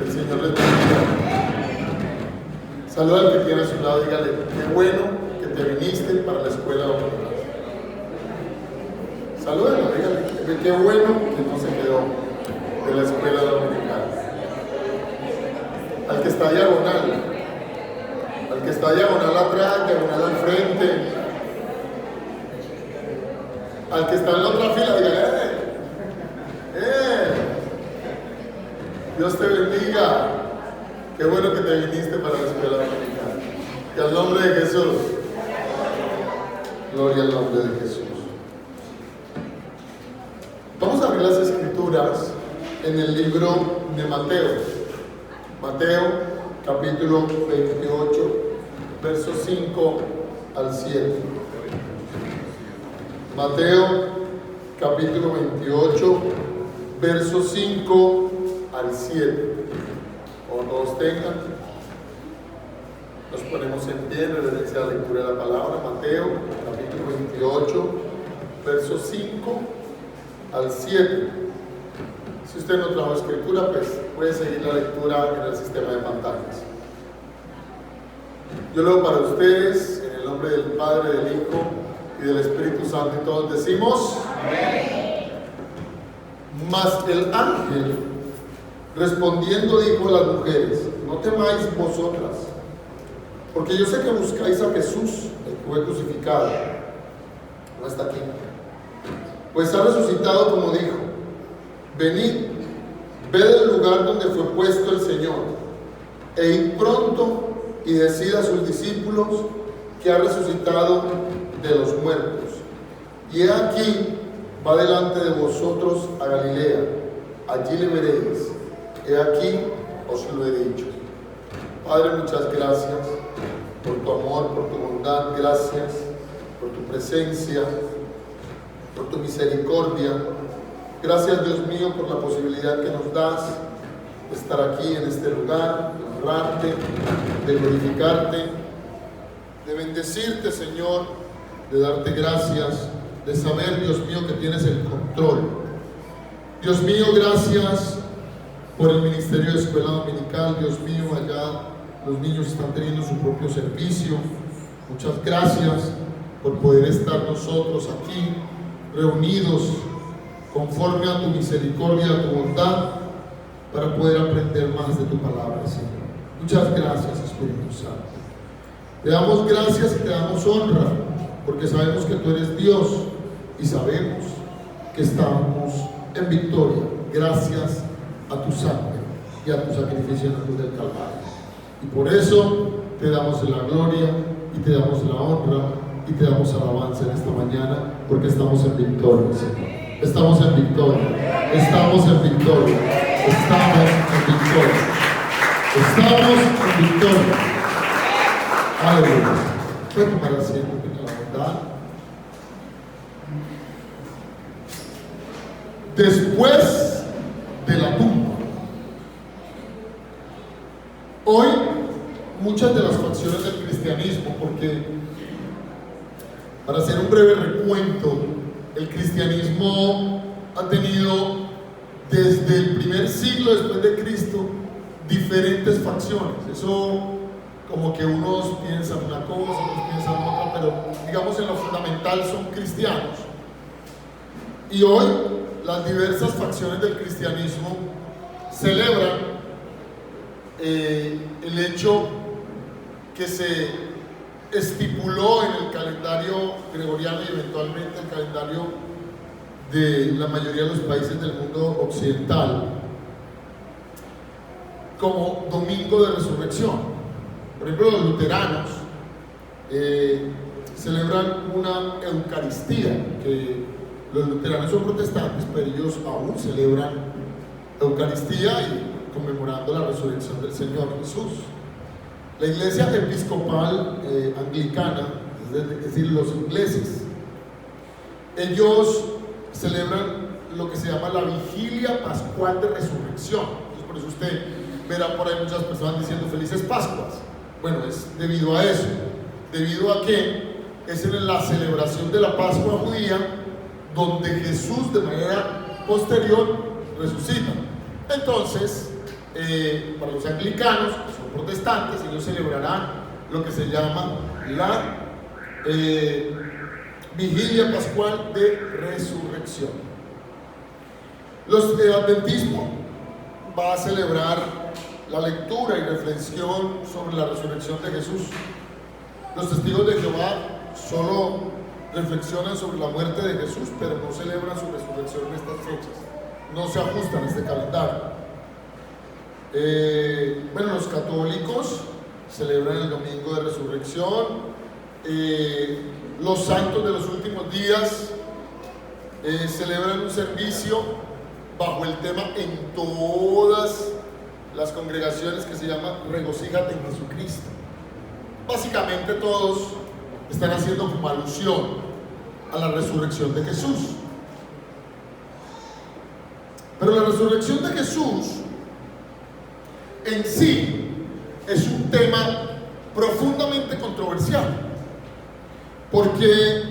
El Señor les bendiga. Saluda al que tiene a su lado, dígale, qué bueno que te viniste para la escuela dominical. Salúdalo, dígale, qué bueno que no se quedó de la escuela dominical. Al que está diagonal atrás, diagonal al frente, al que está en la otra fila, dígale, Dios te bendiga. Qué bueno que te viniste para la escuela dominical. Y al nombre de Jesús. Gloria al nombre de Jesús. Vamos a abrir las escrituras en el libro de Mateo. Mateo, capítulo 28, versos 5 al 7. Mateo, capítulo 28, versos 5 al 7. Como todos tengan, nos ponemos en pie en reverencia a la lectura de la palabra. Mateo, capítulo 28, versos 5 al 7. Si usted no trajo escritura, pues puede seguir la lectura en el sistema de pantallas. Yo leo para ustedes en el nombre del Padre, del Hijo y del Espíritu Santo, y todos decimos: amén. Mas el ángel respondiendo dijo a las mujeres: no temáis vosotras, porque yo sé que buscáis a Jesús, el que fue crucificado. No está aquí, pues ha resucitado como dijo. Venid, ved el lugar donde fue puesto el Señor, e id pronto y decid a sus discípulos que ha resucitado de los muertos. Y he aquí, va delante de vosotros a Galilea, allí le veréis. He aquí, os lo he dicho. Padre, muchas gracias por tu amor, por tu bondad, gracias por tu presencia, por tu misericordia. Gracias, Dios mío, por la posibilidad que nos das de estar aquí en este lugar, de honrarte, de glorificarte, de bendecirte, Señor, de darte gracias, de saber, Dios mío, que tienes el control. Dios mío, gracias por el ministerio de escuela dominical. Dios mío, allá los niños están teniendo su propio servicio. Muchas gracias por poder estar nosotros aquí reunidos conforme a tu misericordia, a tu bondad, para poder aprender más de tu palabra, Señor. Muchas gracias, Espíritu Santo. Te damos gracias y te damos honra, porque sabemos que tú eres Dios y sabemos que estamos en victoria gracias a tu sangre y a tu sacrificio en la cruz del Calvario. Y por eso te damos la gloria y te damos la honra y te damos alabanza en esta mañana, porque estamos en victoria, Señor. Estamos en victoria, estamos en victoria, estamos en victoria, estamos en victoria. Aleluya. Puede tomar asiento con la bondad. Después de la tumba. Hoy muchas de las facciones del cristianismo, porque para hacer un breve recuento, el cristianismo ha tenido desde el primer siglo después de Cristo diferentes facciones. Eso como que unos piensan una cosa, otros piensan otra, pero digamos en lo fundamental son cristianos. Y hoy las diversas facciones del cristianismo celebran el hecho que se estipuló en el calendario gregoriano y eventualmente el calendario de la mayoría de los países del mundo occidental como Domingo de Resurrección. Por ejemplo, los luteranos celebran una Eucaristía, que los luteranos son protestantes, pero ellos aún celebran Eucaristía y conmemorando la resurrección del Señor Jesús. La iglesia episcopal anglicana, es decir, los ingleses, ellos celebran lo que se llama la vigilia pascual de resurrección. Entonces, por eso usted verá por ahí muchas personas diciendo felices Pascuas. Bueno, es debido a eso, debido a que es en la celebración de la Pascua judía donde Jesús de manera posterior resucita. Entonces, Para los anglicanos, que son protestantes, ellos celebrarán lo que se llama la vigilia pascual de resurrección. Los de adventismo va a celebrar la lectura y reflexión sobre la resurrección de Jesús. Los testigos de Jehová solo reflexionan sobre la muerte de Jesús, pero no celebran su resurrección en estas fechas, no se ajustan a este calendario. Bueno, los católicos celebran el domingo de resurrección. Los santos de los últimos días celebran un servicio bajo el tema en todas las congregaciones que se llama Regocíjate en Jesucristo. Básicamente todos están haciendo como alusión a la resurrección de Jesús. Pero la resurrección de Jesús en sí es un tema profundamente controversial, porque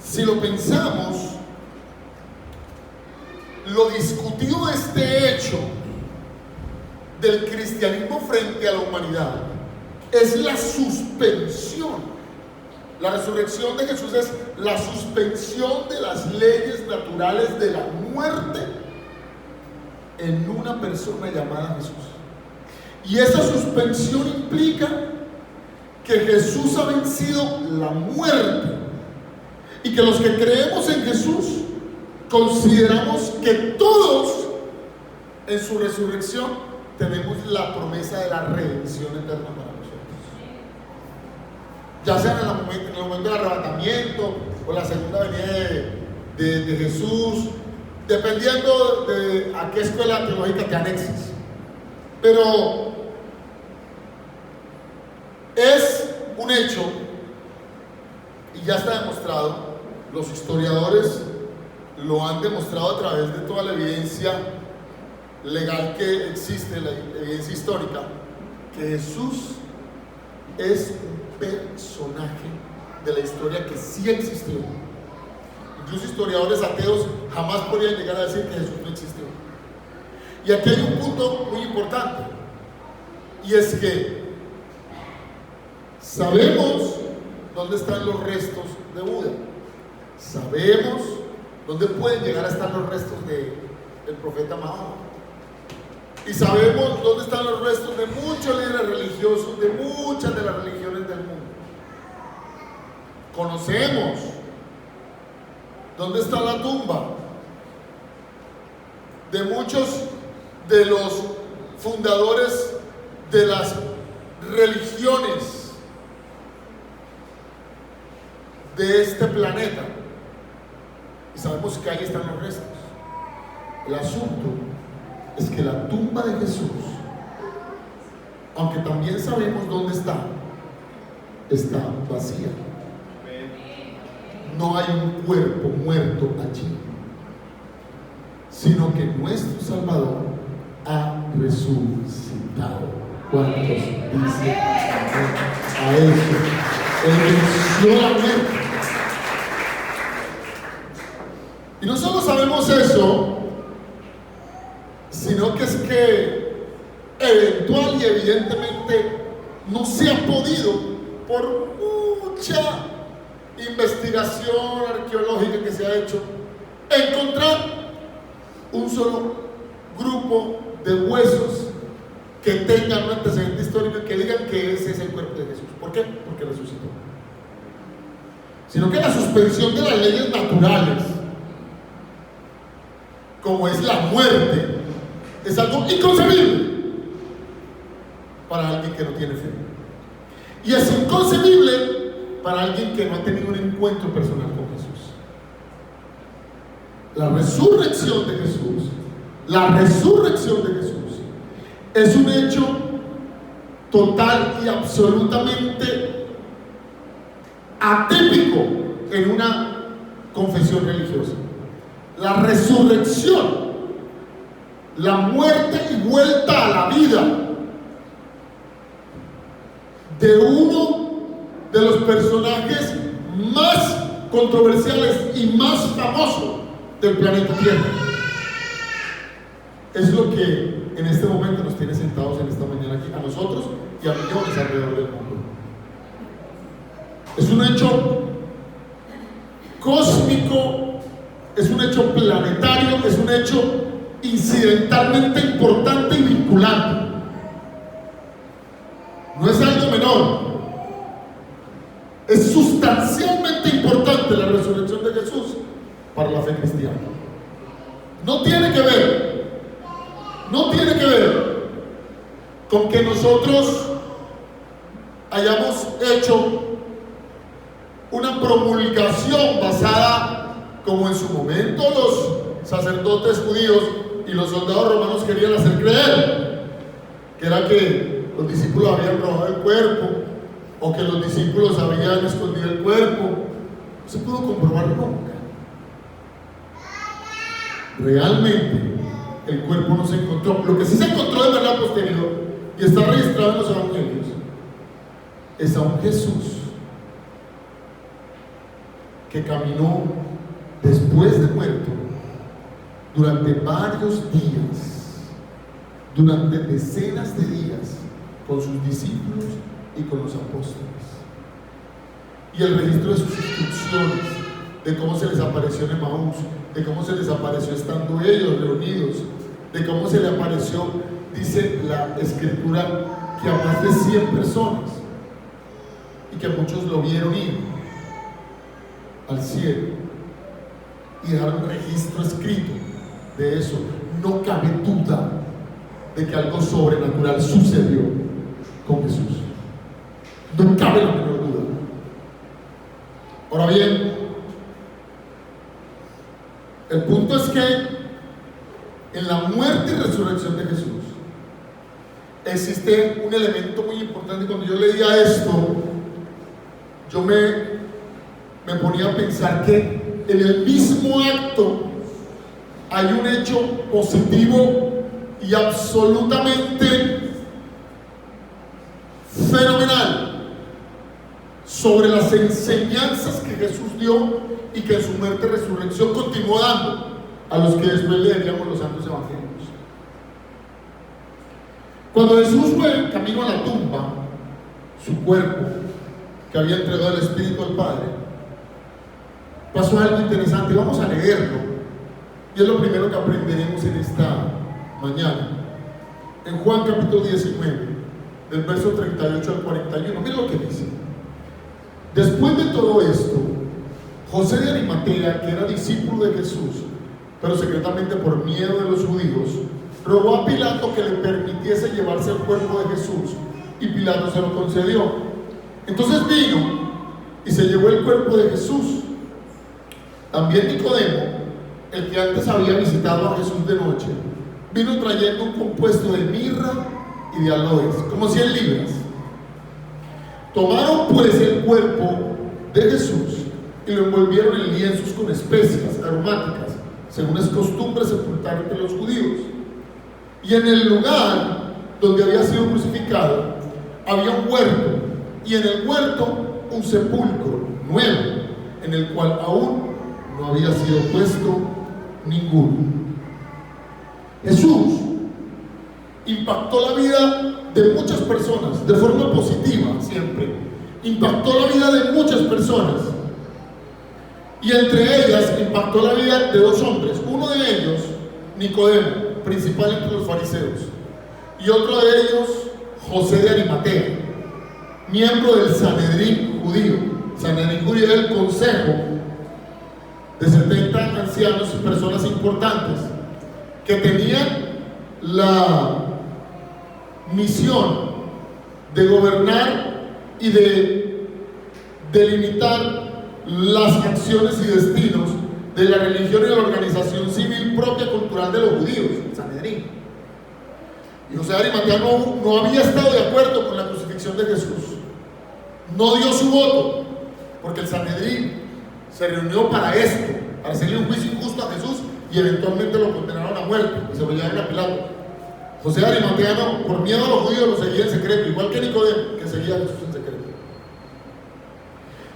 si lo pensamos, lo discutido de este hecho del cristianismo frente a la humanidad es la suspensión. La resurrección de Jesús es la suspensión de las leyes naturales de la muerte en una persona llamada Jesús. Y esa suspensión implica que Jesús ha vencido la muerte y que los que creemos en Jesús consideramos que todos en su resurrección tenemos la promesa de la redención eterna para nosotros, ya sea en el momento del arrebatamiento o la segunda venida de Jesús, dependiendo de a qué escuela teológica te anexes. Pero es un hecho, y ya está demostrado, los historiadores lo han demostrado a través de toda la evidencia legal que existe, la evidencia histórica, que Jesús es un personaje de la historia que sí existió. Incluso historiadores ateos jamás podrían llegar a decir que Jesús no existió. Y aquí hay un punto muy importante, y es que sabemos dónde están los restos de Buda, sabemos dónde pueden llegar a estar los restos del profeta Mahoma, y sabemos dónde están los restos de muchos líderes religiosos de muchas de las religiones del mundo. Conocemos dónde está la tumba de muchos de los fundadores de las religiones de este planeta, y sabemos que ahí están los restos. El asunto es que la tumba de Jesús, aunque también sabemos dónde está vacía. No hay un cuerpo muerto allí, sino que nuestro Salvador ha resucitado. ¿Cuántos dicen amén a eso? Él venció la muerte. Y no solo sabemos eso, sino que es que eventual y evidentemente no se ha podido, por mucha investigación arqueológica que se ha hecho, encontrar un solo grupo de huesos que tengan un antecedente histórico y que digan que ese es el cuerpo de Jesús. ¿Por qué? Porque resucitó. Sino que la suspensión de las leyes naturales, como es la muerte, es algo inconcebible para alguien que no tiene fe. Y es inconcebible para alguien que no ha tenido un encuentro personal con Jesús. La resurrección de Jesús es un hecho total y absolutamente atípico en una confesión religiosa. La resurrección, la muerte y vuelta a la vida de uno de los personajes más controversiales y más famosos del planeta Tierra, es lo que en este momento nos tiene sentados en esta mañana aquí, a nosotros y a millones alrededor del mundo. Es un hecho cósmico, es un hecho planetario, es un hecho incidentalmente importante y vinculante. No es algo menor. Es sustancialmente importante la resurrección de Jesús para la fe cristiana. No tiene que ver con que nosotros hayamos hecho una promulgación basada, como en su momento los sacerdotes judíos y los soldados romanos querían hacer creer, que era que los discípulos habían robado el cuerpo o que los discípulos habían escondido el cuerpo. No se pudo comprobar nunca. Realmente el cuerpo no se encontró. Lo que sí se encontró de manera posterior y está registrado en los evangelios es a un Jesús que caminó después de muerto durante varios días, durante decenas de días, con sus discípulos y con los apóstoles. Y el registro de sus instrucciones, de cómo se les apareció en Emaús, de cómo se les apareció estando ellos reunidos, de cómo se le apareció, dice la escritura, que a más de 100 personas, y que muchos lo vieron ir al cielo y dejaron un registro escrito de eso. No cabe duda de que algo sobrenatural sucedió con Jesús. No cabe la menor duda. Ahora bien, el punto es que en la muerte y resurrección de Jesús existe un elemento muy importante. Cuando yo leía esto, yo me ponía a pensar que en el mismo acto hay un hecho positivo y absolutamente fenomenal sobre las enseñanzas que Jesús dio y que en su muerte y resurrección continuó dando a los que después leeríamos los santos evangelios. Cuando Jesús fue camino a la tumba, su cuerpo que había entregado el Espíritu al Padre, pasó algo interesante. Vamos a leerlo y es lo primero que aprenderemos en esta mañana. En Juan capítulo 19, del verso 38 al 41, miren lo que dice. Después de todo esto, José de Arimatea, que era discípulo de Jesús, pero secretamente por miedo de los judíos, rogó a Pilato que le permitiese llevarse el cuerpo de Jesús, y Pilato se lo concedió. Entonces vino y se llevó el cuerpo de Jesús. También Nicodemo, el que antes había visitado a Jesús de noche, vino trayendo un compuesto de mirra y de aloes, como 100 libras. Tomaron pues el cuerpo de Jesús y lo envolvieron en lienzos con especias aromáticas, según es costumbre sepultar entre los judíos. Y en el lugar donde había sido crucificado había un huerto, y en el huerto un sepulcro nuevo, en el cual aún no había sido puesto ninguno. Jesús impactó la vida de muchas personas, de forma positiva siempre. Impactó la vida de muchas personas. Y entre ellas impactó la vida de dos hombres. Uno de ellos, Nicodemo, principal entre los fariseos. Y otro de ellos, José de Arimatea, miembro del Sanedrín judío. Sanedrín judío era el consejo de 70 ancianos y personas importantes que tenían la misión de gobernar y de delimitar las acciones y destinos de la religión y la organización civil propia cultural de los judíos, el Sanedrín. Y José de Arimatea no había estado de acuerdo con la crucifixión de Jesús. No dio su voto, porque el Sanedrín se reunió para esto, para hacerle un juicio injusto a Jesús, y eventualmente lo condenaron a muerte y se lo llevaron a Pilato. José de Arimatea no, por miedo a los judíos, lo seguía en secreto, igual que Nicodemo, que seguía a Jesús en secreto.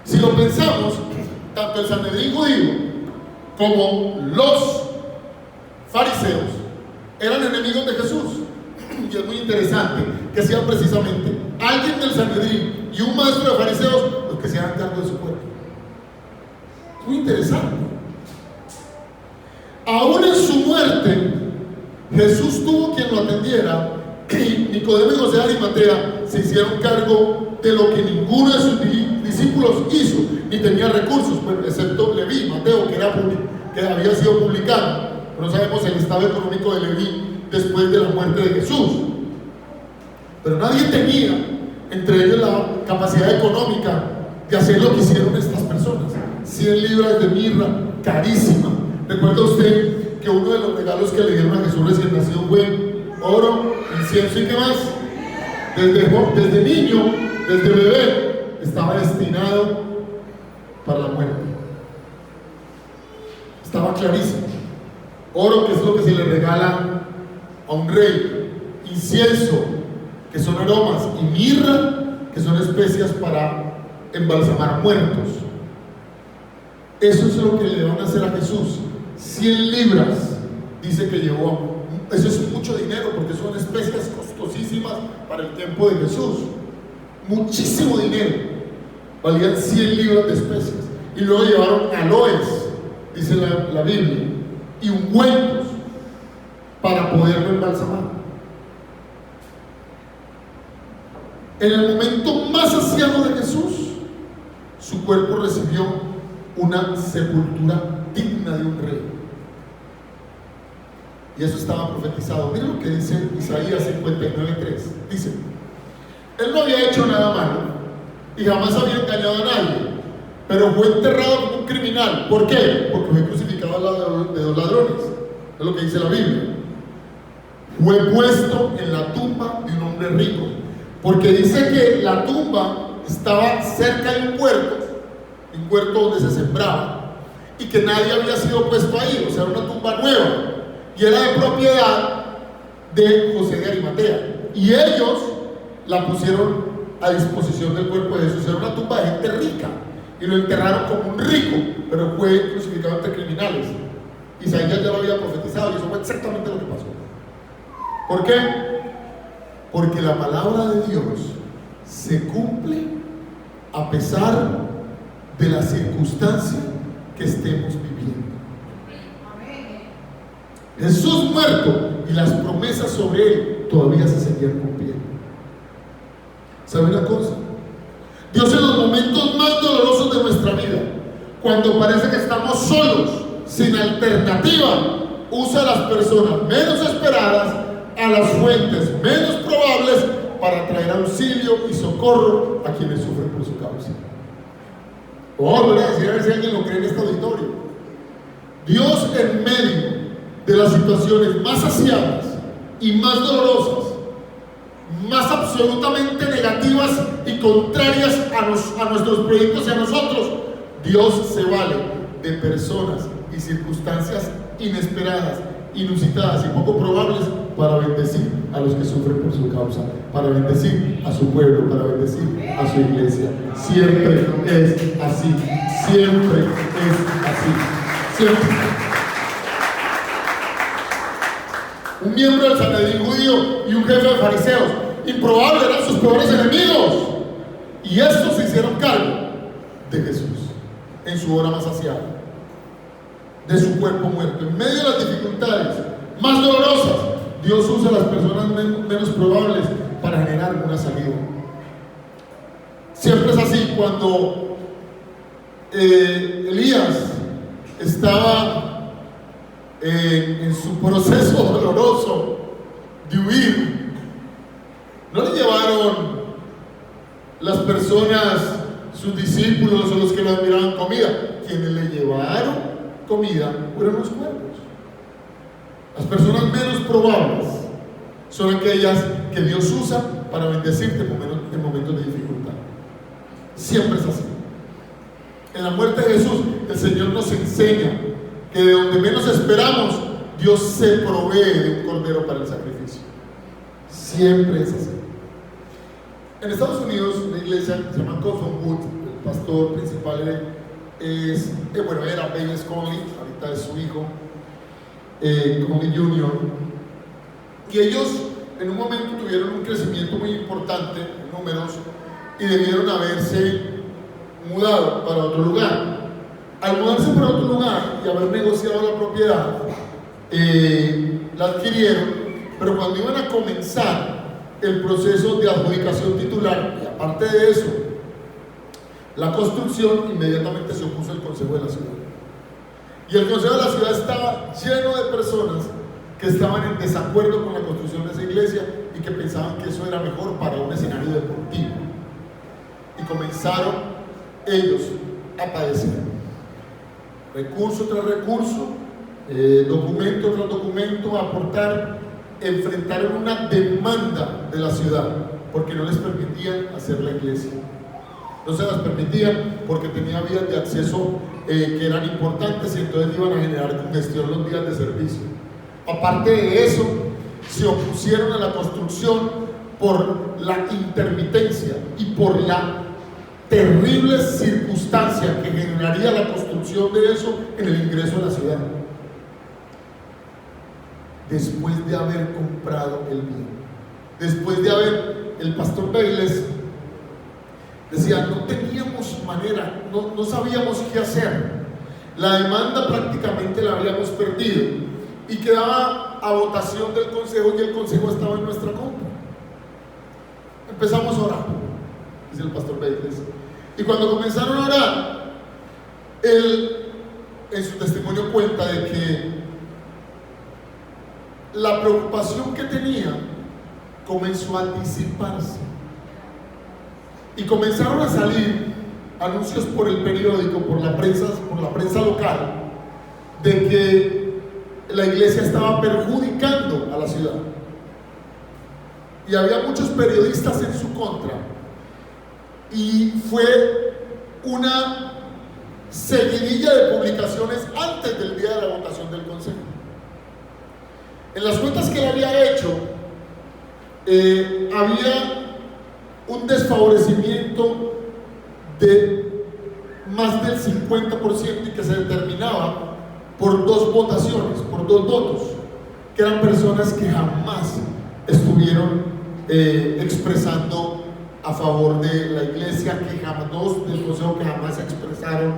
Si lo pensamos, tanto el Sanedrín judío como los fariseos eran enemigos de Jesús. y es muy interesante, que sean precisamente alguien del Sanedrín y un maestro de fariseos los que se hagan cargo de su cuerpo. Es muy interesante. Aún en su muerte, Jesús tuvo quien lo atendiera, y Nicodemo y José de Arimatea se hicieron cargo de lo que ninguno de sus discípulos hizo, ni tenía recursos, bueno, excepto Leví, Mateo, que había sido publicano. No sabemos el estado económico de Leví después de la muerte de Jesús. Pero nadie tenía, entre ellos, la capacidad económica de hacer lo que hicieron estas personas. 100 libras de mirra, carísima. ¿Recuerda usted que uno de los regalos que le dieron a Jesús recién nacido fue oro, incienso y qué más? Desde niño, desde bebé, estaba destinado para la muerte. Estaba clarísimo. Oro, que es lo que se le regala a un rey, incienso, que son aromas, y mirra, que son especias para embalsamar muertos. Eso es lo que le van a hacer a Jesús. 100 libras, dice que llevó. Eso es mucho dinero, porque son especias costosísimas para el tiempo de Jesús. Muchísimo dinero. Valían 100 libras de especias. Y luego llevaron aloes, dice la Biblia, y ungüentos para poderlo embalsamar. En el momento más aciago de Jesús, su cuerpo recibió una sepultura digna de un rey. Y eso estaba profetizado. Miren lo que dice Isaías 59:3. Dice: Él no había hecho nada malo y jamás había engañado a nadie, pero fue enterrado como un criminal. ¿Por qué? Porque fue crucificado al lado de dos ladrones. Es lo que dice la Biblia. Fue puesto en la tumba de un hombre rico, porque dice que la tumba estaba cerca de un puerto donde se sembraba, y que nadie había sido puesto ahí. O sea, era una tumba nueva, y era de propiedad de José de Arimatea, y ellos la pusieron a disposición del cuerpo de Jesús. Era una tumba de gente rica, y lo enterraron como un rico, pero fue crucificado entre criminales. Isaías ya lo había profetizado, y eso fue exactamente lo que pasó. ¿Por qué? Porque la palabra de Dios se cumple a pesar de la circunstancia que estemos viviendo. Jesús muerto y las promesas sobre él todavía se seguían cumpliendo. ¿Sabe una cosa? Dios, en los momentos más dolorosos de nuestra vida, cuando parece que estamos solos, sin alternativa, usa a las personas menos esperadas, a las fuentes menos probables, para traer auxilio y socorro a quienes sufren por su causa. Voy a decir, a ver si alguien lo cree en este auditorio. Dios, en medio de las situaciones más aciagas y más dolorosas, más absolutamente negativas y contrarias a nuestros proyectos y a nosotros, Dios se vale de personas y circunstancias inesperadas, inusitadas y poco probables para bendecir a los que sufren por su causa, para bendecir a su pueblo, para bendecir a su iglesia. Siempre es así, siempre es así, siempre. Un miembro del Sanedrín judío y un jefe de fariseos, improbable, eran sus peores enemigos, y estos se hicieron cargo de Jesús en su hora más aciaga, de su cuerpo muerto. En medio de las dificultades más dolorosas, Dios usa a las personas menos probables para generar una salida. Siempre es así. Cuando Elías estaba en su proceso doloroso de huir, no le llevaron las personas, sus discípulos o los que lo admiraban, comida. Quienes le llevaron comida fueron los cuervos. Las personas menos probables son aquellas que Dios usa para bendecirte en momentos de dificultad. Siempre es así. En la muerte de Jesús, el Señor nos enseña que de donde menos esperamos, Dios se provee de un cordero para el sacrificio. Siempre es así. En Estados Unidos, una iglesia que se llama Cottonwood, el pastor principal era Baines Conley, ahorita es su hijo, Conley Jr. Y ellos en un momento tuvieron un crecimiento muy importante en números y debieron haberse mudado para otro lugar. Al mudarse para otro lugar y haber negociado la propiedad, la adquirieron, pero cuando iban a comenzar el proceso de adjudicación titular, y aparte de eso, la construcción, inmediatamente se opuso el Consejo de la Ciudad. Y el Consejo de la Ciudad estaba lleno de personas que estaban en desacuerdo con la construcción de esa iglesia y que pensaban que eso era mejor para un escenario deportivo. Y comenzaron ellos a padecer. Recurso tras recurso, documento tras documento, a aportar, enfrentaron una demanda de la ciudad porque no les permitían hacer la iglesia. No se las permitían porque tenía vías de acceso que eran importantes y entonces iban a generar congestión los días de servicio. Aparte de eso, se opusieron a la construcción por la intermitencia y por la terrible circunstancia que generaría la construcción de eso en el ingreso a la ciudad. Después de haber comprado el bien, después de haber, el pastor Bailes decía, no teníamos manera, no sabíamos qué hacer. La demanda prácticamente la habíamos perdido y quedaba a votación del consejo y el consejo estaba en nuestra contra. Empezamos a orar, dice el pastor Bailes. Y cuando comenzaron a orar, él en su testimonio cuenta de que la preocupación que tenía comenzó a disiparse y comenzaron a salir anuncios por el periódico, por la prensa local, de que la iglesia estaba perjudicando a la ciudad y había muchos periodistas en su contra y fue una seguidilla de publicaciones antes del día de la votación del consejo. En las cuentas que él había hecho, había un desfavorecimiento de más del 50% y que se determinaba por 2 votaciones, por 2 votos, que eran personas que jamás estuvieron expresando a favor de la iglesia, que jamás, 2 del consejo que jamás expresaron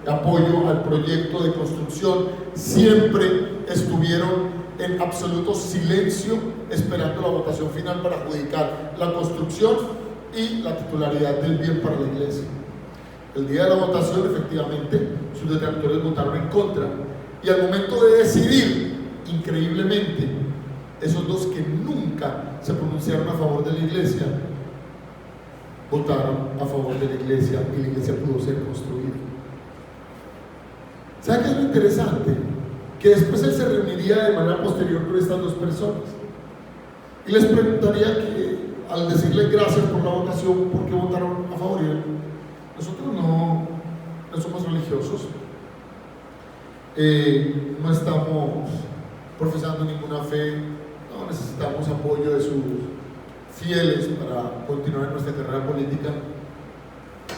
apoyo al proyecto de construcción, siempre estuvieron en absoluto silencio esperando la votación final para adjudicar la construcción y la titularidad del bien para la iglesia. El día de la votación, efectivamente, sus detractores votaron en contra y al momento de decidir, increíblemente, esos 2 que nunca se pronunciaron a favor de la iglesia votaron a favor de la iglesia y la iglesia pudo ser construida. ¿Sabe qué es lo interesante? Que después él se reuniría de manera posterior con estas 2 personas y les preguntaría que, al decirles gracias por la votación, ¿por qué votaron a favor? Y nosotros no somos religiosos, no estamos profesando ninguna fe, no necesitamos apoyo de sus fieles para continuar en nuestra carrera política.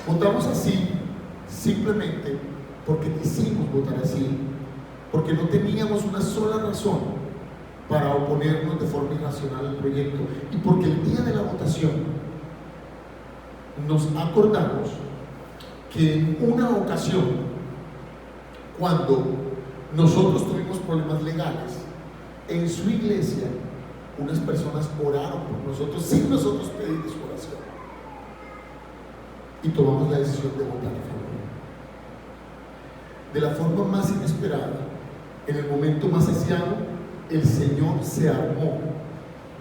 Votamos así simplemente porque quisimos votar así, porque no teníamos una sola razón para oponernos de forma irracional al proyecto y porque el día de la votación nos acordamos que en una ocasión, cuando nosotros tuvimos problemas legales en su iglesia, unas personas oraron por nosotros sin nosotros pedirles oración y tomamos la decisión de votar a favor. De la forma más inesperada, en el momento más deseado, el Señor se armó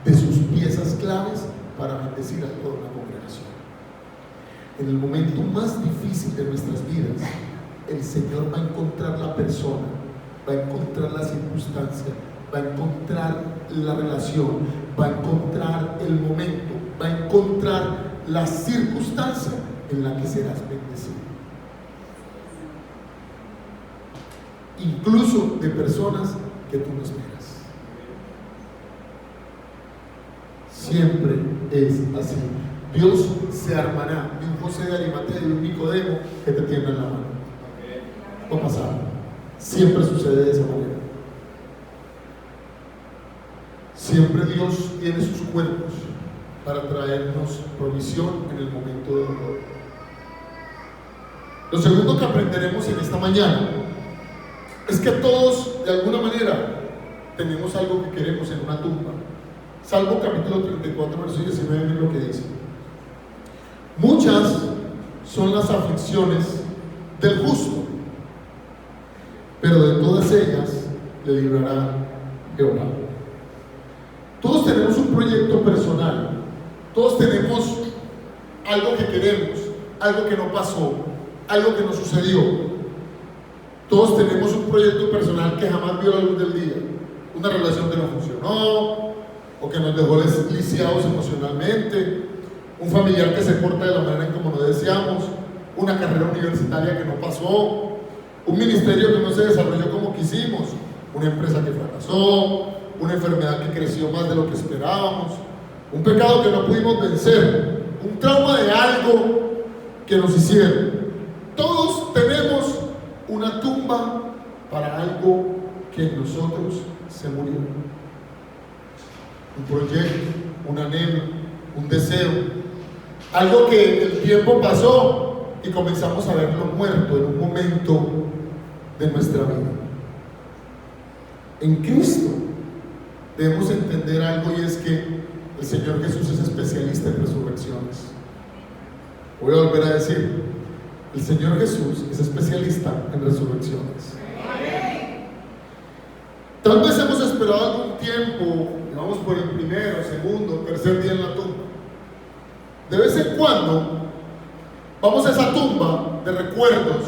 de sus piezas claves para bendecir a toda una congregación. En el momento más difícil de nuestras vidas, el Señor va a encontrar la persona, va a encontrar la circunstancia, va a encontrar la relación, va a encontrar el momento, va a encontrar la circunstancia en la que serás bendecido. Incluso de personas que tú no esperas. Siempre es así. Dios se armará de un José de Arimatea y de un Nicodemo que te tienda en la mano. No pasa. Siempre sucede de esa manera. Siempre Dios tiene sus cuerpos para traernos provisión en el momento de dolor. Lo segundo que aprenderemos en esta mañana es que todos, de alguna manera, tenemos algo que queremos en una tumba. Salmo capítulo 34, verso 19, miren lo que dice. Muchas son las aflicciones del justo, pero de todas ellas le librará Jehová. Todos tenemos un proyecto personal, todos tenemos algo que queremos, algo que no pasó, algo que no sucedió. Todos tenemos un proyecto personal que jamás vio la luz del día, una relación que no funcionó, o que nos dejó lisiados emocionalmente, un familiar que se porta de la manera en como no deseamos, una carrera universitaria que no pasó, un ministerio que no se desarrolló como quisimos, una empresa que fracasó, una enfermedad que creció más de lo que esperábamos, un pecado que no pudimos vencer, un trauma de algo que nos hicieron. Todos tenemos una tumba para algo que en nosotros se murió. Un proyecto, un anhelo, un deseo, algo que el tiempo pasó y comenzamos a verlo muerto en un momento de nuestra vida. En Cristo debemos entender algo, y es que el Señor Jesús es especialista en resurrecciones. Voy a volver a decir, el Señor Jesús es especialista en resurrecciones. Tal vez hemos esperado algún tiempo, vamos por el primero, segundo, tercer día en la tumba. De vez en cuando vamos a esa tumba de recuerdos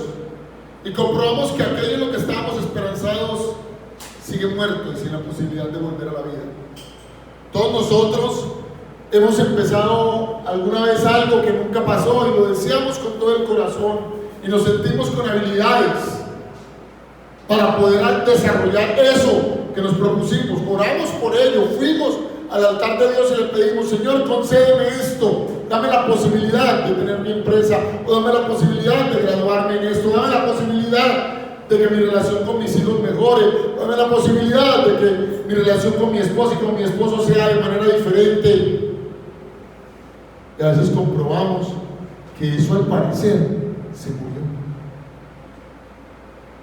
y comprobamos que aquello en lo que estábamos esperanzados sigue muerto y sin la posibilidad de volver a la vida. Todos nosotros hemos empezado alguna vez algo que nunca pasó y lo deseamos con todo el corazón y nos sentimos con habilidades para poder desarrollar eso que nos propusimos. Oramos por ello, fuimos al altar de Dios y le pedimos: Señor, concédeme esto, dame la posibilidad de tener mi empresa, o dame la posibilidad de graduarme en esto, dame la posibilidad de que mi relación con mis hijos mejore, dame la posibilidad de que mi relación con mi esposa y con mi esposo sea de manera diferente. Y a veces comprobamos que eso al parecer se murió.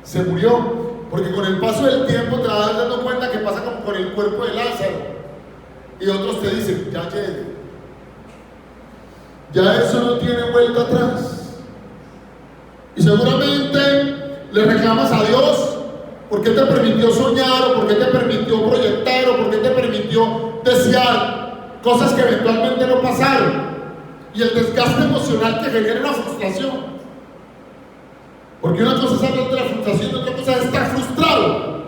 Se murió porque con el paso del tiempo te vas dando cuenta que pasa como con el cuerpo de Lázaro. Y otros te dicen: ya llegué. Ya eso no tiene vuelta atrás. Y seguramente le reclamas a Dios: ¿por qué te permitió soñar? ¿O por qué te permitió proyectar? ¿O por qué te permitió desear cosas que eventualmente no pasaron? Y el desgaste emocional que genera una frustración. Porque una cosa es hablar de la frustración y otra cosa es estar frustrado.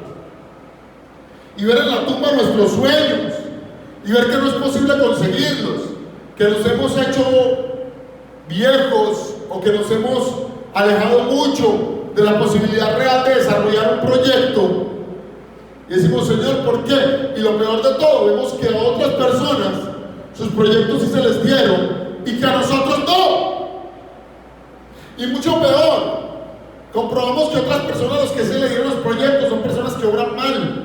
Y ver en la tumba nuestros sueños. Y ver que no es posible conseguirlos. Que nos hemos hecho viejos o que nos hemos alejado mucho de la posibilidad real de desarrollar un proyecto. Y decimos: Señor, ¿por qué? Y lo peor de todo, vemos que a otras personas sus proyectos sí se les dieron y que a nosotros no. Y mucho peor, comprobamos que otras personas, los que se le dieron los proyectos, son personas que obran mal,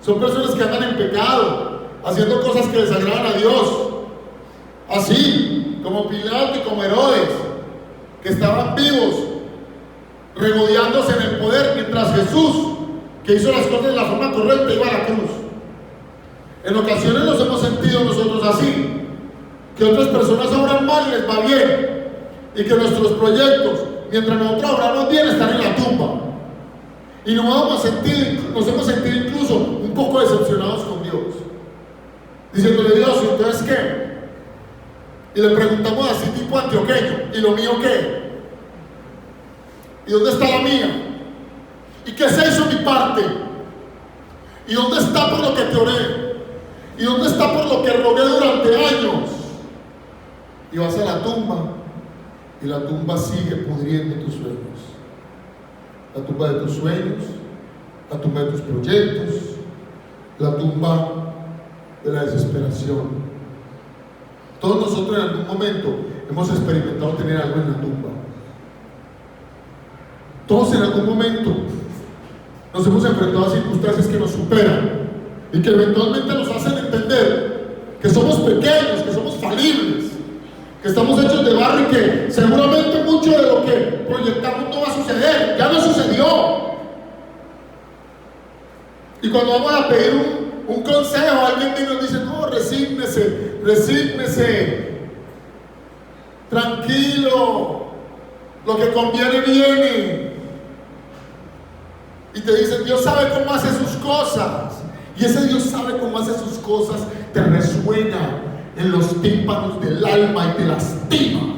son personas que andan en pecado, haciendo cosas que desagradan a Dios, así como Pilato y como Herodes, que estaban vivos, regodeándose en el poder, mientras Jesús, que hizo las cosas de la forma correcta, iba a la cruz. En ocasiones nos hemos sentido nosotros así, que otras personas obran mal y les va bien, y que nuestros proyectos, mientras nosotros obramos bien, están en la tumba. Y nos hemos sentido incluso un poco decepcionados con Dios, diciéndole: Dios, ¿y entonces qué? Y le preguntamos así tipo antioqueño: ¿y lo mío qué? ¿Y dónde está la mía? ¿Y qué se hizo mi parte? ¿Y dónde está por lo que te oré? ¿Y dónde está por lo que rogué durante años? Y vas a la tumba y la tumba sigue pudriendo tus sueños. La tumba de tus sueños, la tumba de tus proyectos, la tumba de la desesperación. Todos nosotros en algún momento hemos experimentado tener algo en la tumba. Todos en algún momento nos hemos enfrentado a circunstancias que nos superan y que eventualmente nos hacen entender somos pequeños, que somos falibles, que estamos hechos de barro y que seguramente mucho de lo que proyectamos no va a suceder. Ya no sucedió. Y cuando vamos a pedir un consejo, alguien viene y nos dice: no, resígnese, tranquilo, lo que conviene viene. Y te dicen: Dios sabe cómo hace sus cosas. Y ese Dios sabe cómo hace sus cosas te resuena en los tímpanos del alma y te lastima.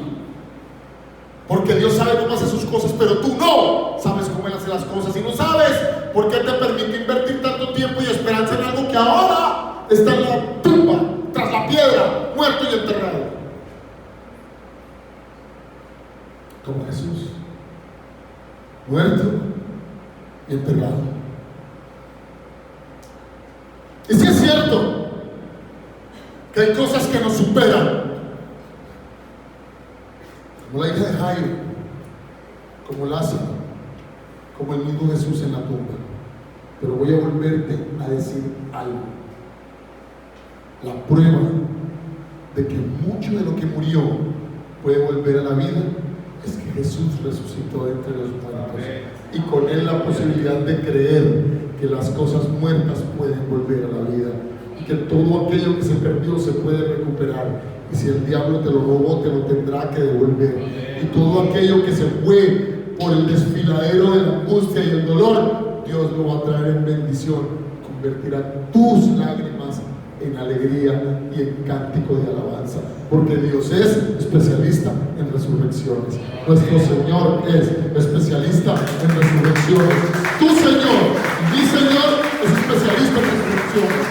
Porque Dios sabe cómo hace sus cosas, pero tú no sabes cómo Él hace las cosas. Y no sabes por qué te permite invertir tanto tiempo y esperanza en algo que ahora está en la tumba, tras la piedra, muerto y enterrado. Como Jesús, muerto y enterrado. Y sí es cierto que hay cosas que nos superan, como la hija de Jairo, como Lázaro, como el mismo Jesús en la tumba. Pero voy a volverte a decir algo. La prueba de que mucho de lo que murió puede volver a la vida es que Jesús resucitó de entre los muertos, y con Él la posibilidad de creer que las cosas muertas pueden volver a la vida, y que todo aquello que se perdió se puede recuperar, y si el diablo te lo robó, te lo tendrá que devolver, y todo aquello que se fue por el desfiladero de la angustia y el dolor, Dios lo va a traer en bendición, convertirá tus lágrimas en alegría y en cántico de alabanza, porque Dios es especialista en resurrecciones. Nuestro Señor es especialista en resurrecciones. Tu Señor, mi Señor, es especialista en resurrecciones.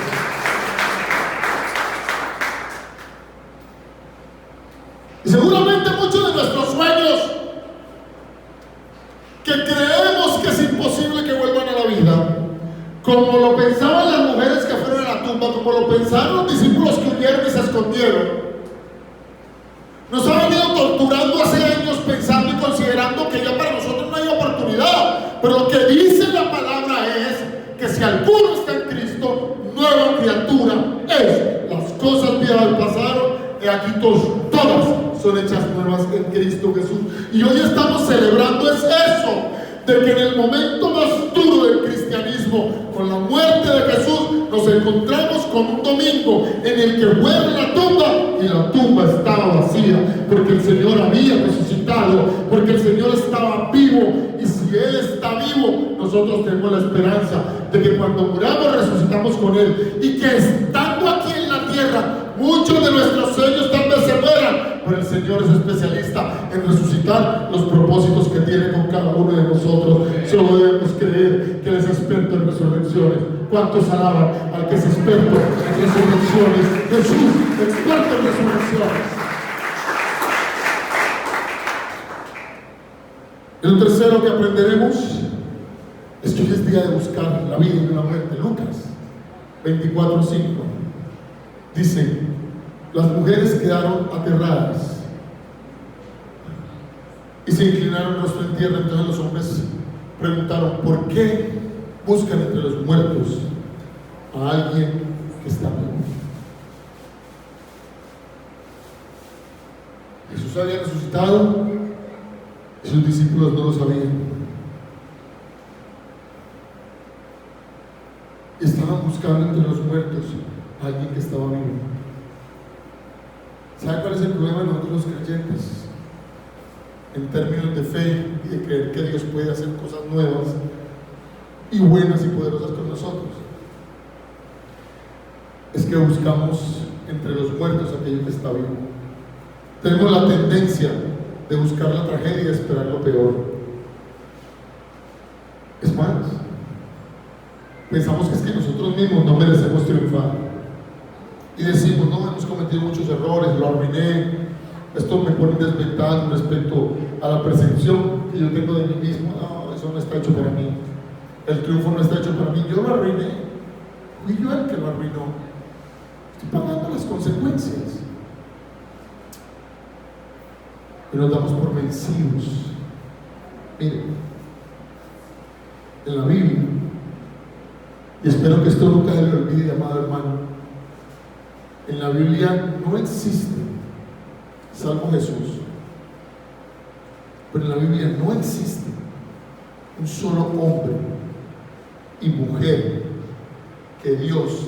Y seguramente muchos de nuestros sueños, que creemos que es imposible que vuelvan a la vida, como lo pensaban las mujeres que fueron a la tumba, como lo pensaron los discípulos que huyeron y se escondieron, nos han venido torturando hace años pensando y considerando que ya para nosotros no hay oportunidad. Pero lo que dice la palabra es que si alguno está en Cristo, nueva criatura es. Las cosas viejas pasaron, y aquí todas son hechas nuevas en Cristo Jesús. Y hoy estamos celebrando es eso, de que en el momento más duro del cristianismo, con la muerte de Jesús, nos encontramos con un domingo en el que vuelve la tumba y la tumba estaba vacía, porque el Señor había resucitado, porque el Señor estaba vivo. Y si Él está vivo, nosotros tenemos la esperanza de que cuando muramos resucitamos con Él, y que estando aquí en la tierra muchos de nuestros sueños tal vez se mueran, pero el Señor es especialista en resucitar los propósitos que tiene con cada uno de nosotros. Solo debemos creer que Él es experto en resurrecciones. ¿Cuántos alaban al que es experto en resurrecciones? Jesús, experto en resurrecciones. Y lo tercero que aprenderemos es que hoy es día de buscar la vida y la muerte. Lucas 24:5 dice: las mujeres quedaron aterradas y se inclinaron rostro en tierra. Entonces los hombres preguntaron: ¿por qué buscan entre los muertos a alguien que está vivo? Jesús había resucitado y sus discípulos no lo sabían. Estaban buscando entre los muertos a alguien que estaba vivo. ¿Sabe cuál es el problema de nosotros los creyentes? En términos de fe y de creer que Dios puede hacer cosas nuevas y buenas y poderosas con nosotros, es que buscamos entre los muertos a aquello que está vivo. Tenemos la tendencia de buscar la tragedia y de esperar lo peor. Es más, pensamos que es que nosotros mismos no merecemos triunfar y decimos: no, hemos cometido muchos errores, lo arruiné, esto me pone en desventaja con respecto a la percepción que yo tengo de mí mismo. No, eso no está hecho para mí, el triunfo no está hecho para mí, yo lo arruiné, fui yo el que lo arruinó, estoy pagando las consecuencias. Y nos damos por vencidos. Miren, en la Biblia, y espero que esto nunca se le olvide, amado hermano, En la Biblia no existe, salvo Jesús, pero en la Biblia no existe un solo hombre y mujer que Dios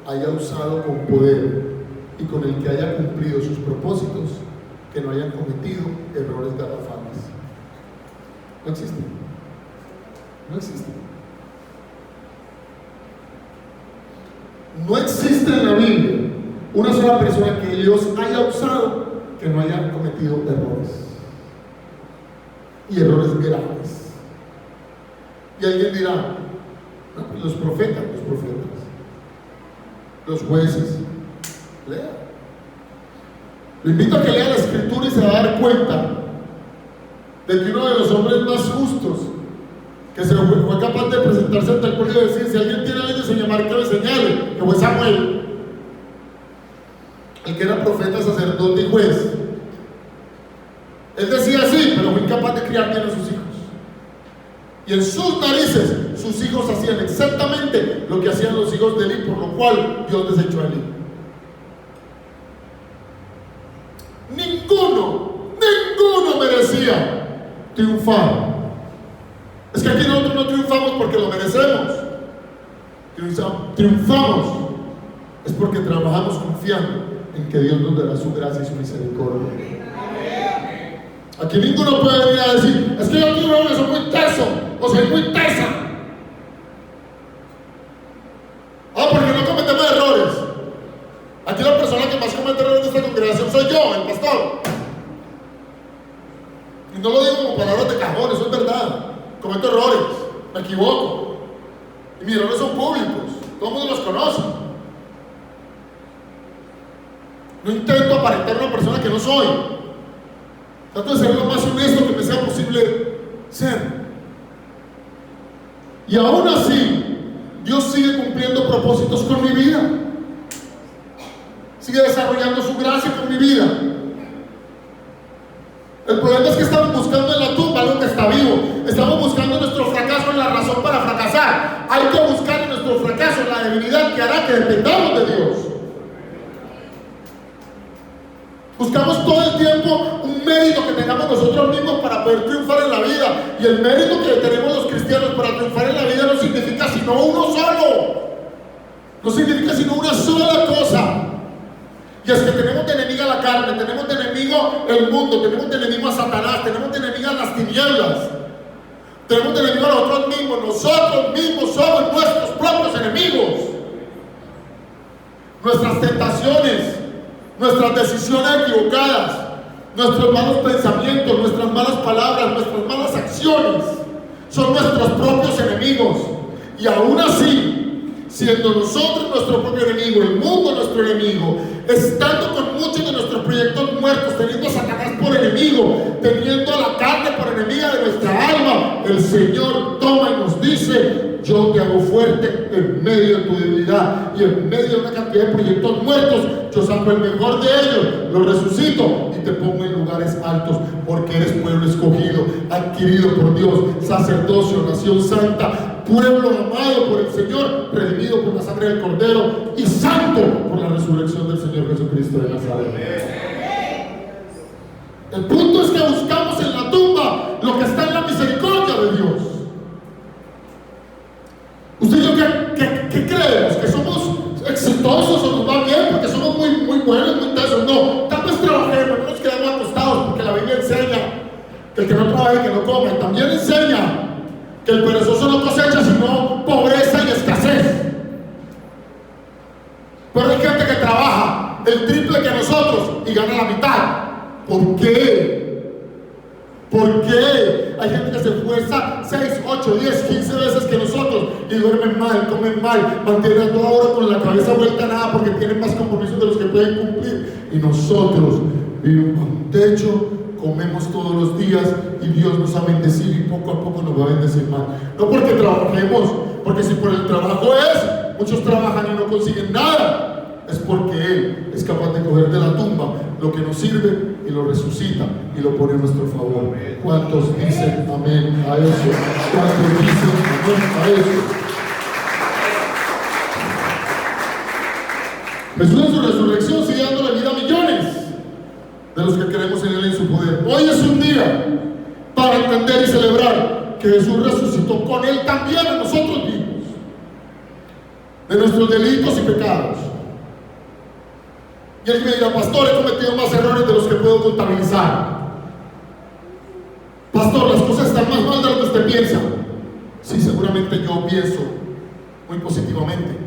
haya usado con poder y con el que haya cumplido sus propósitos que no hayan cometido errores garrafales. No existe. No existe. No existe en la Biblia una sola persona que Dios haya usado que no haya cometido errores. Y errores graves. Y alguien dirá, no, pues los profetas, los jueces. Lea. Lo invito a que lea la Escritura y se va a dar cuenta de que uno de los hombres más justos que se fue capaz de presentarse ante el pueblo y decir: si alguien tiene algo que llamar, que me señale, que fue Samuel, el que era profeta, sacerdote y juez. Él decía sí, pero fue incapaz de criar bien a sus hijos. Y en sus narices, sus hijos hacían exactamente lo que hacían los hijos de Eli, por lo cual Dios desechó a Eli. Ninguno merecía triunfar. Es que aquí nosotros no triunfamos porque lo merecemos. Triunfamos es porque trabajamos confiando en que Dios nos dará su gracia y su misericordia. Aquí ninguno puede venir a decir: es que yo aquí soy muy teso o soy muy tesa. Porque no cometemos errores. Aquí la persona que más comete errores de esta congregación soy yo, el pastor. Y no lo digo como palabras de cajón, eso es verdad. Cometo errores, me equivoco. Y mis errores son públicos, todo el mundo los conoce. No intento aparentar una persona que no soy. Trato de ser lo más honesto que me sea posible ser. Y aún así, Dios sigue cumpliendo propósitos con mi vida. Sigue desarrollando su gracia con mi vida. El problema es que estamos buscando en la tumba algo que está vivo. Estamos buscando nuestro fracaso en la razón para fracasar. Hay que buscar en nuestro fracaso la debilidad que hará que dependamos de Dios. Buscamos todo el tiempo un mérito que tengamos nosotros mismos para poder triunfar en la vida. Y el mérito que tenemos los cristianos para triunfar en la vida no significa sino uno solo. No significa sino una sola cosa. Y es que tenemos de enemiga la carne, tenemos de enemigo el mundo, tenemos de enemigo a Satanás, tenemos de enemigas las tinieblas, tenemos de enemigo a nosotros mismos somos nuestros propios enemigos. Nuestras tentaciones, nuestras decisiones equivocadas, nuestros malos pensamientos, nuestras malas palabras, nuestras malas acciones son nuestros propios enemigos. Y aún así, siendo nosotros nuestro propio enemigo, el mundo nuestro enemigo, estando con muchos de nuestros proyectos muertos, teniendo a Satanás por enemigo, teniendo a la carne por enemiga de nuestra alma, el Señor toma y nos dice: yo te hago fuerte en medio de tu debilidad y en medio de una cantidad de proyectos muertos. Yo saco el mejor de ellos, lo resucito y te pongo en lugares altos, porque eres pueblo escogido, adquirido por Dios, sacerdocio, nación santa, pueblo amado por el Señor, redimido por la sangre del Cordero y santo por la resurrección del Señor Jesucristo de Nazaret. El punto es que buscamos en la tumba lo que está en la misericordia de Dios. ¿Usted y yo qué creemos? ¿Que somos exitosos o nos va bien porque somos muy buenos, muy tesos? No, tal vez trabajemos, no nos quedamos acostados, porque la Biblia enseña que el que no trabaja y que no come. También enseña que el perezoso no cosecha sino pobreza y escasez. Pero hay gente que trabaja el triple que nosotros y gana la mitad. ¿Por qué? ¿Por qué? Hay gente que se esfuerza 6, 8, 10, 15 veces que nosotros y duermen mal, comen mal, mantienen a toda hora con la cabeza vuelta a nada porque tienen más compromisos de los que pueden cumplir. Y nosotros vivimos con techo, comemos todos los días y Dios nos ha bendecido y poco a poco nos va a bendecir más. No porque trabajemos, porque si por el trabajo es, muchos trabajan y no consiguen nada. Es porque Él es capaz de coger de la tumba lo que nos sirve y lo resucita y lo pone a nuestro favor. ¿Cuántos dicen amén a eso? ¿Cuántos dicen amén a eso? Jesús en su resurrección de los que creemos en Él y en su poder. Hoy es un día para entender y celebrar que Jesús resucitó con Él también a nosotros mismos, de nuestros delitos y pecados. Y Él me dirá: pastor, he cometido más errores de los que puedo contabilizar. Pastor, las cosas están más mal de lo que usted piensa. Sí, seguramente yo pienso muy positivamente,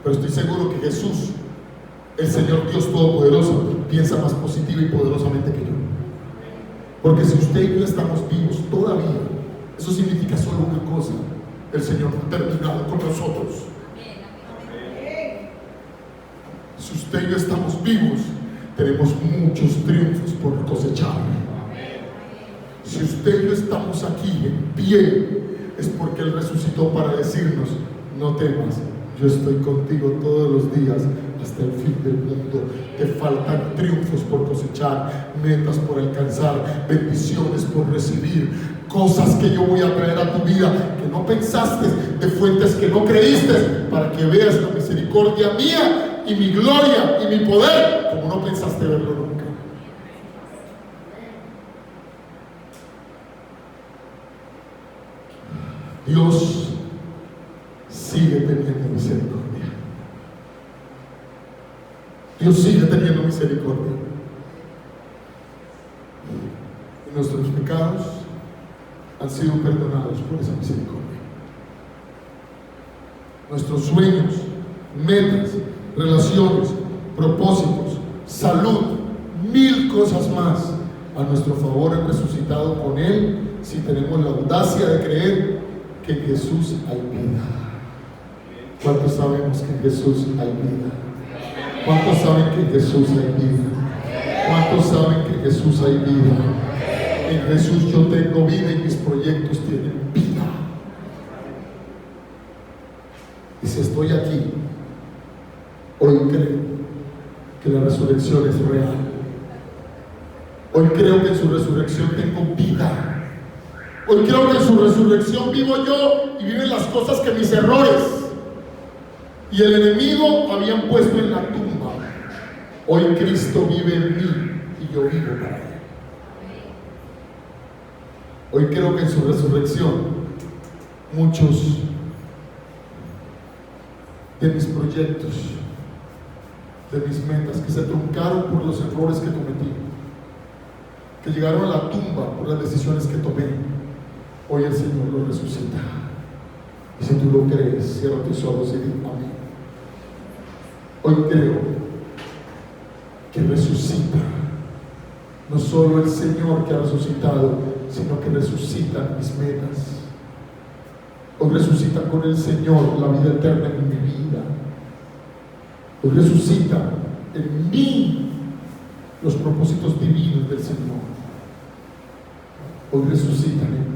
pero estoy seguro que Jesús, el Señor Dios Todopoderoso, piensa más positivo y poderosamente que yo. Porque si usted y yo estamos vivos todavía, eso significa solo una cosa: el Señor no ha terminado con nosotros. Si usted y yo estamos vivos, tenemos muchos triunfos por cosechar. Si usted y yo estamos aquí en pie, es porque Él resucitó para decirnos: no temas, yo estoy contigo todos los días hasta el fin del mundo. Te faltan triunfos por cosechar, metas por alcanzar, bendiciones por recibir, cosas que yo voy a traer a tu vida que no pensaste, de fuentes que no creíste, para que veas la misericordia mía y mi gloria y mi poder como no pensaste verlo nunca. Dios sigue teniendo misericordia. Dios sigue teniendo misericordia. Y nuestros pecados han sido perdonados por esa misericordia. Nuestros sueños, metas, relaciones, propósitos, salud, 1000 cosas más a nuestro favor han resucitado con Él, si tenemos la audacia de creer que en Jesús hay vida. ¿Cuántos sabemos que en Jesús hay vida? ¿Cuántos saben que en Jesús hay vida? ¿Cuántos saben que en Jesús hay vida? En Jesús yo tengo vida y mis proyectos tienen vida. Y si estoy aquí, hoy creo que la resurrección es real. Hoy creo que en su resurrección tengo vida. Hoy creo que en su resurrección vivo yo y viven las cosas que mis errores y el enemigo habían puesto en la tumba. Hoy Cristo vive en mí y yo vivo para Él. Hoy creo que en su resurrección muchos de mis proyectos, de mis metas que se truncaron por los errores que cometí, que llegaron a la tumba por las decisiones que tomé, hoy el Señor lo resucita. Y si tú lo crees, cierra tus ojos y di amén. Hoy creo que resucita, no solo el Señor que ha resucitado, sino que resucitan mis metas. Hoy resucita con el Señor la vida eterna en mi vida. Hoy resucita en mí los propósitos divinos del Señor. Hoy resucitan en mí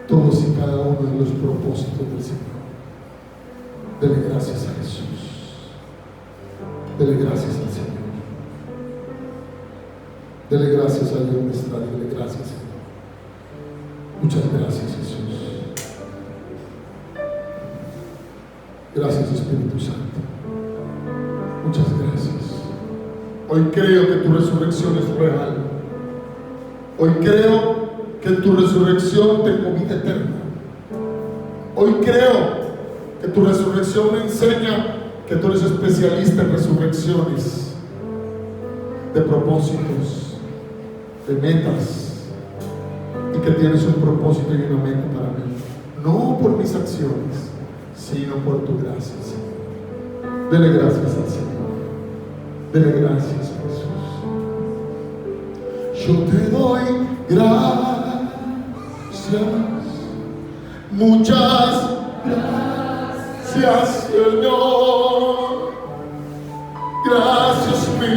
todos y cada uno de los propósitos del Señor. Dele gracias a Jesús. Dele gracias al Señor. Dele gracias a Dios nuestra. Dele gracias, Señor. Muchas gracias, Jesús. Gracias, Espíritu Santo. Muchas gracias. Hoy creo que tu resurrección es real. Hoy creo que en tu resurrección tengo vida eterna. Hoy creo que tu resurrección me enseña que tú eres especialista en resurrecciones, de propósitos, de metas, y que tienes un propósito y una meta para mí, no por mis acciones, sino por tu gracia, Señor. Dele gracias al Señor. Dele gracias, Jesús. Yo te doy gracias, muchas gracias, Señor. Gracias, mi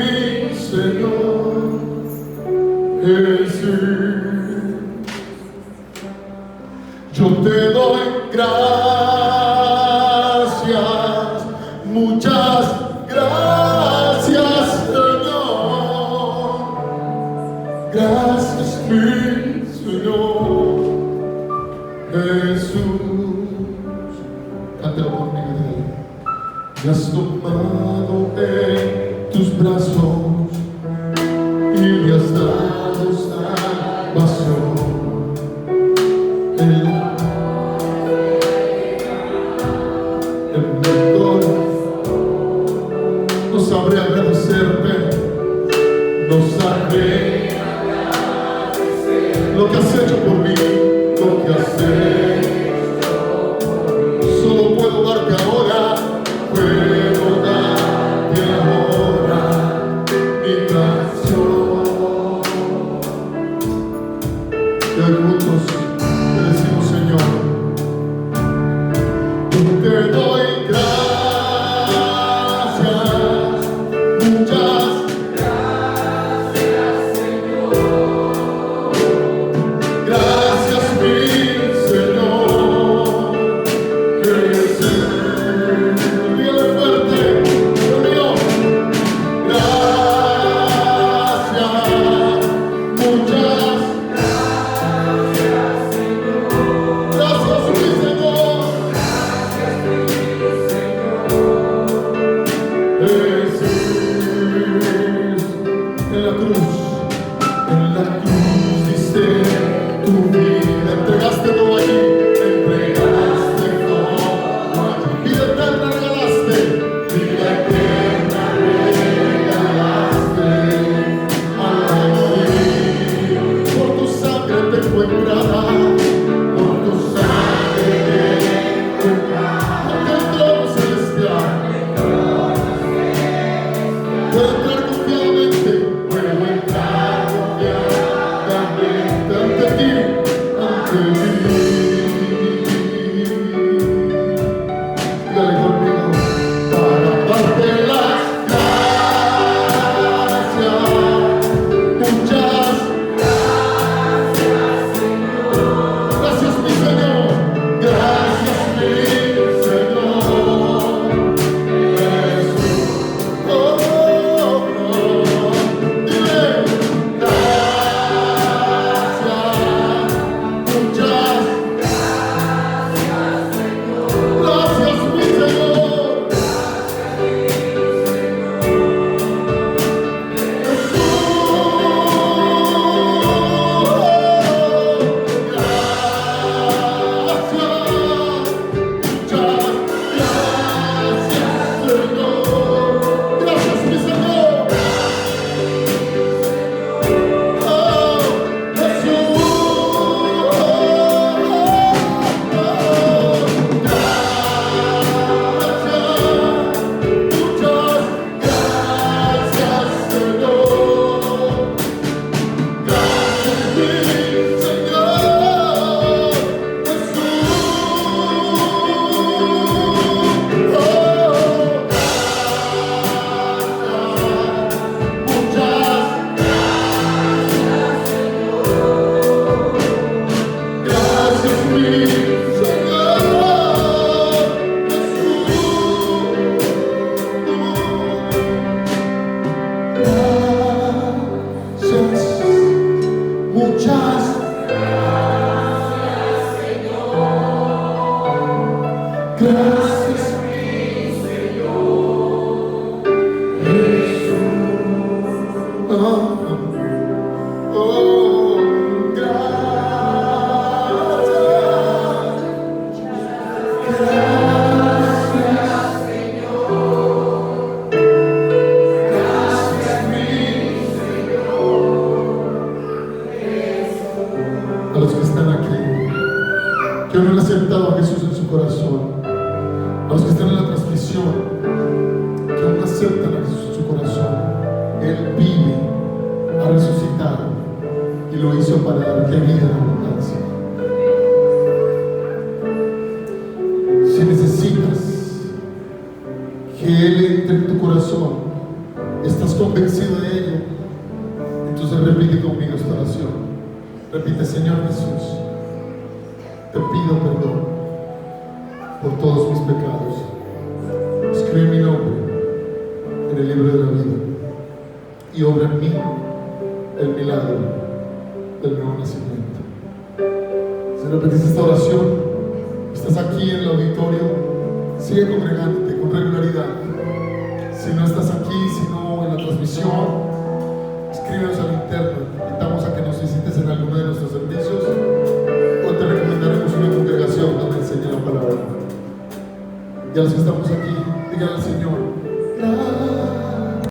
Señor Jesús. Yo te doy gracias, muchas gracias, Señor. Gracias, mi Señor Jesús. Cántalo conmigo. Me has tomado en tus brazos, sabré. Lo que has hecho por mí, lo que has hecho. Solo puedo darte ahora, puedo darte ahora mi canción. Y hoy juntos te decimos, Señor, te doy gracias. Que no han aceptado a Jesús en su corazón, a los que están en la transmisión, que aún aceptan a Jesús en su corazón. Él vive, ha resucitado y lo hizo para darte vida en abundancia. Si necesitas que Él entre en tu corazón, estás convencido de ello, entonces repite conmigo esta oración. Repite: Señor Jesús, te pido perdón por todos mis pecados. Escribe mi nombre en el libro de la vida y obra en mí el milagro del nuevo nacimiento. Si repites esta oración, estás aquí en el auditorio, sigue congregándote con regularidad. Si no estás aquí, sino en la transmisión, escríbenos al interno. Invitamos a que nos visites en alguno de nuestros servicios, o te recomendaremos una congregación donde enseñe la palabra. Y a los que estamos aquí, digan al Señor: gracias.